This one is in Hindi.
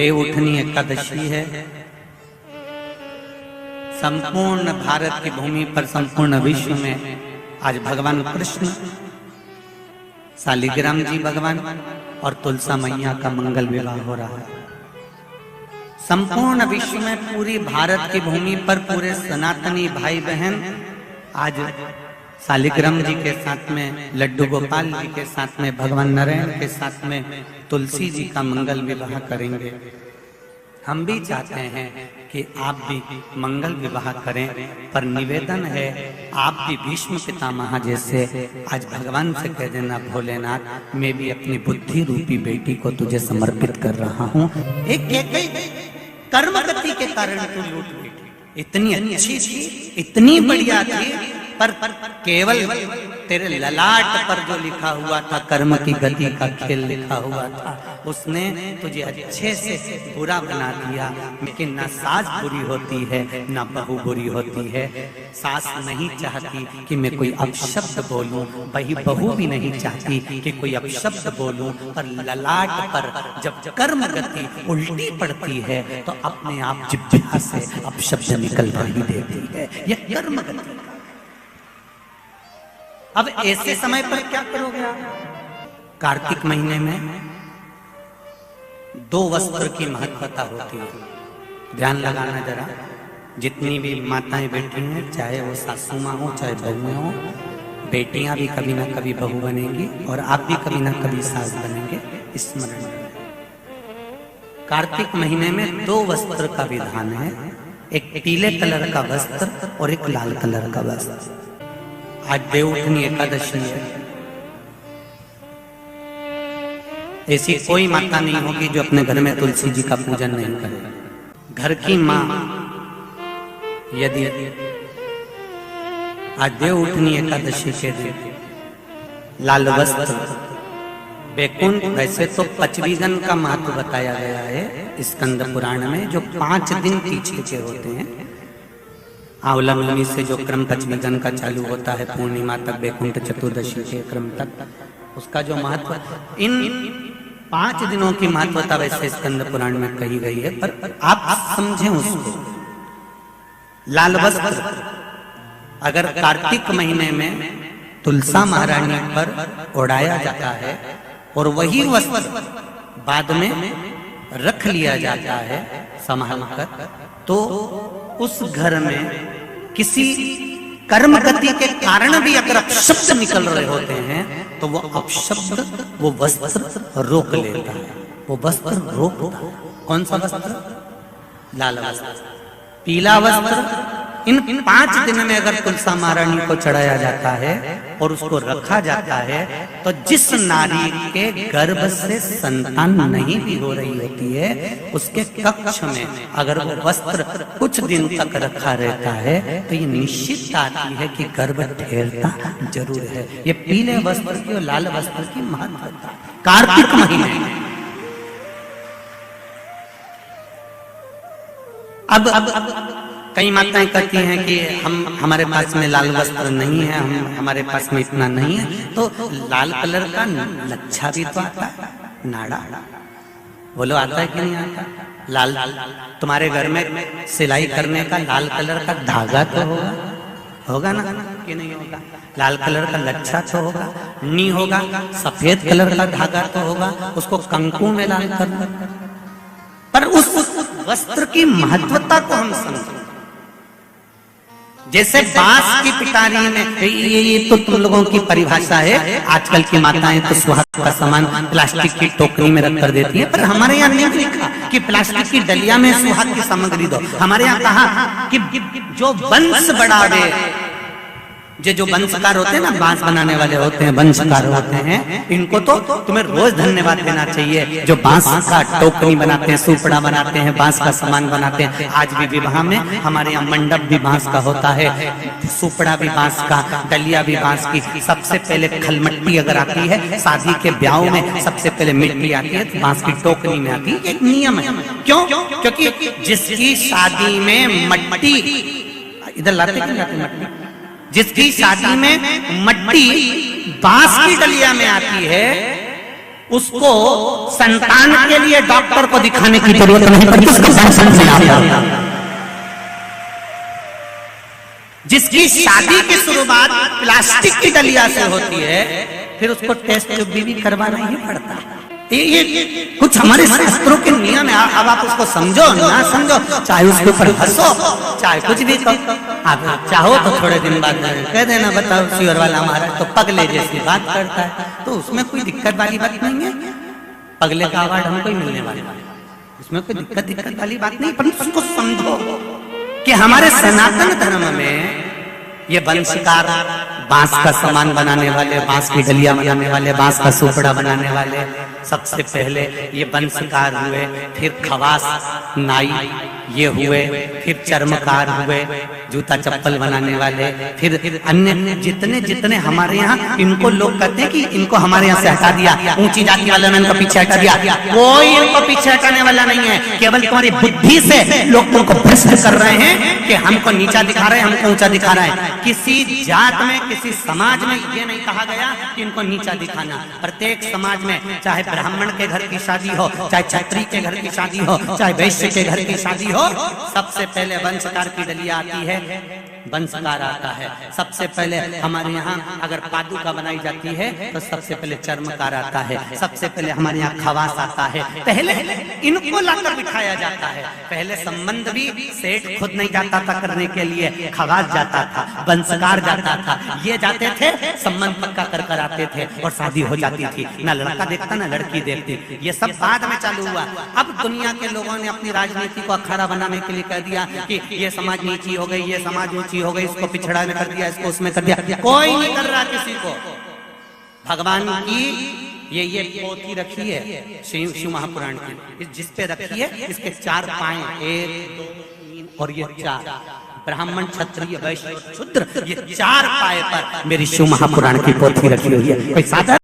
देवउठनी एकादशी है। संपूर्ण भारत की भूमि पर, संपूर्ण विश्व में आज भगवान कृष्ण, शालिग्राम जी भगवान और तुलसा मैया का मंगल विवाह हो रहा है। संपूर्ण विश्व में, पूरी भारत की भूमि पर पूरे सनातनी भाई बहन आज शालिग्राम जी के साथ में, लड्डू गोपाल जी के साथ में, भगवान नारायण के साथ में तुलसी जी का मंगल विवाह करेंगे। हम भी चाहते हैं कि आप भी मंगल विवाह करें, पर निवेदन है आप भी भीष्म पितामह जैसे आज भगवान से कह देना, भोलेनाथ मैं भी अपनी बुद्धि रूपी बेटी को तुझे समर्पित कर रहा हूँ। एक कर्म गति के कारण तू लूट बैठी, इतनी अच्छी थी, इतनी बढ़िया थी, पर केवल तेरे ललाट पर जो लिखा हुआ था कर्म की गति का खेल लिखा हुआ था, उसने तुझे अच्छे से बुरा बना दिया। लेकिन ना सास बुरी होती है ना बहू बुरी होती है। सास नहीं चाहती कि मैं कोई अपशब्द बोलूं, वही बहू भी नहीं चाहती कि कोई अपशब्द बोलूं, पर ललाट पर जब कर्म गति उल्टी पड़ती है तो अपने आप जिह्वा से अपशब्द निकल ही देती है। यह कर्म गति। अब ऐसे समय पर क्या करोगे आप? कार्तिक महीने में 2 वस्त्र की महत्वता होती है। ध्यान लगाना जरा, जितनी भी माताएं बैठी हैं, चाहे वो सासू माँ हो चाहे बहुएं हो, बेटियां भी कभी ना कभी बहू बनेंगी और आप भी कभी ना कभी सास बनेंगे। स्मरण रखें। कार्तिक महीने में 2 वस्त्र का विधान है, एक पीले कलर का वस्त्र और एक लाल कलर का वस्त्र। आज देवउठनी एकादशी है। ऐसी कोई माता नहीं होगी जो अपने घर में तुलसी जी का पूजन नहीं करे। घर की माँ यदि आज देवउठनी एकादशी के दिन लाल वस्त्र, बैकुंठ, वैसे तो पचवीगन का महत्व बताया गया है स्कंद पुराण में, जो 5 दिन पीछे के होते हैं। आंवला मुनि से जो क्रम पचवीगन का चालू होता है पूर्णिमा तक, बैकुंठ चतुर्दशी के क्रम तक, उसका जो महत्व, इन 5 दिनों की महत्वता वैसे स्कंद पुराण में कही गई है, पर आप समझें उसको। लाल वस्त्र अगर कार्तिक महीने में तुलसा महारानी पर ओढ़ाया जाता है और वही वस्त्र बाद में रख लिया जाता है संभाल कर, तो उस घर में किसी कर्म गति के कारण भी अगर अपशब्द निकल रहे होते हैं तो वो अपशब्द वो वस्त्र रोक लेता है। वो वस्त्र रोकता है। कौन सा वस्त्र? लाल वस्त्र, पीला वस्त्र। इन 5 दिन में अगर तुलसा महारानी को चढ़ाया जाता है और उसको रखा जाता है, तो जिस नारी के गर्भ से संतान नहीं भी हो रही होती है, उसके कक्ष में अगर वो वस्त्र कुछ दिन तक रखा रहता है तो ये निश्चित आती है कि गर्भ ठहरता जरूर है। ये पीले वस्त्र की और लाल वस्त्र की महत्वता कार्तिक महीने में। अब कई माताएं कहती हैं कि हमारे पास में लाल वस्त्र नहीं है, हमारे पास में इतना नहीं है, तो लाल कलर का लच्छा भी तो आता है, नाड़ा। बोलो आता है कि नहीं आता? लाल, तुम्हारे घर में सिलाई करने का लाल कलर का धागा तो होगा ना कि नहीं होगा? लाल कलर का लच्छा तो होगा, नहीं होगा सफेद कलर का धागा तो होगा, उसको कंकु में लाल करना। पर उस वस्त्र की महत्वता को हम समझें। जैसे बांस की पिटारी में, ये तो तुम लोगों की परिभाषा है, आजकल की माताएं तो सुहाग का सामान प्लास्टिक की टोकरी में रख कर देती है, पर हमारे यहाँ नहीं लिखा कि प्लास्टिक की डलिया में सुहाग की सामग्री दो। हमारे यहाँ कहा कि जो वंश बढ़ावे, जो वंशकार होते हैं ना, बांस बनाने वाले होते हैं, वंशकार होते हैं, इनको तो तुम्हें रोज धन्यवाद देना चाहिए। जो बांस का टोकरी बनाते हैं, सुपड़ा बनाते हैं, बांस का सामान बनाते हैं। आज भी विवाह में हमारे यहाँ मंडप भी बांस का होता है, सुपड़ा भी बांस का, डलिया भी बांस की। सबसे पहले खलमट्टी अगर आती है, शादी के ब्याह में सबसे पहले मिट्टी आती है, तो बांस की टोकरी में आती है। एक नियम है। क्यों? क्योंकि जिसकी शादी में मट्टी, इधर लाते क्यों जाते मट्टी? जिसकी शादी में मट्टी बांस की डलिया में आती है, उसको संतान के लिए डॉक्टर को दिखाने की जरूरत नहीं पड़ती, उसको समझ में आता। जिसकी शादी की शुरुआत प्लास्टिक की डलिया से होती है, फिर उसको टेस्ट भी करवाना ही पड़ता है। ये कुछ हमारे शास्त्रों के नियम है। अब आप उसको समझो ना समझो, चाहे उसके ऊपर हंसो, चाहे कुछ भी कहो, आप चाहो तो थोड़े दिन बाद कह देना बताओ शिवर वाला महाराज तो पगले जैसी बात करता है, तो उसमें कोई दिक्कत वाली बात नहीं है। पगले का अवार्ड हमको ही मिलने वाला है, उसमें कोई दिक्कत वाली बात नहीं। पर उसको समझो कि हमारे सनातन धर्म में ये वंशकार, बांस का सामान बनाने वाले, बांस की डलिया बनाने वाले, बांस का सुपड़ा बनाने वाले, सबसे पहले ये वंशकार हुए, फिर खवास नाई ये हुए, फिर चर्मकार हुए, जूता चप्पल बनाने वाले, फिर अन्य जितने जितने हमारे यहाँ, इनको लोग कहते हैं कि इनको हमारे यहाँ से हटा दिया, ऊंची जाति वालों ने इनको पीछे हटा दिया। कोई इनको पीछे हटाने वाला नहीं है, केवल तुम्हारी बुद्धि से लोग तुमको भ्रष्ट कर रहे हैं कि हमको नीचा दिखा रहे हैं, हमको ऊंचा दिखा रहे हैं। किसी जात में, किसी समाज में ये नहीं कहा गया कि इनको नीचा दिखाना। प्रत्येक समाज में, चाहे ब्राह्मण के घर की शादी हो, चाहे क्षत्रिय के घर की शादी हो, चाहे वैश्य के घर की शादी हो, सबसे पहले वंशकार की डलिया आती है, वंशकार आता है। सबसे पहले हमारे यहाँ अगर पादुका बनाई जाती है तो सबसे पहले चर्मकार आता है, सबसे पहले हमारे यहाँ खवास आता है। पहले इनको लाकर बिठाया जाता है। पहले संबंध भी सेठ खुद नहीं जाता था करने के लिए, खवास जाता था, वंशकार जाता था, ये जाते थे, संबंध पक्का कर कर आते थे और शादी हो जाती थी। ना लड़का देखता ना लड़की देखती। ये सब बाद में चालू हुआ। अब दुनिया के लोगों ने अपनी राजनीति को अखाड़ा बनाने के लिए कह दिया कि ये समाज नीची हो गई, ये समाज ऊंची हो गई, इसको पिछड़ा में कर दिया, इसको उसमें कर दिया। कोई नहीं कर रहा किसी को। भगवान की ये पोथी रखी है शिव महापुराण की, जिस पे रखी है, इसके 4 पाए, 1 2 3 और ये 4, ब्राह्मण क्षत्रिय वैश्य शूद्र, ये 4 पाए पर मेरी शिव महापुराण की पोथी रखी हुई है। कोई साधारण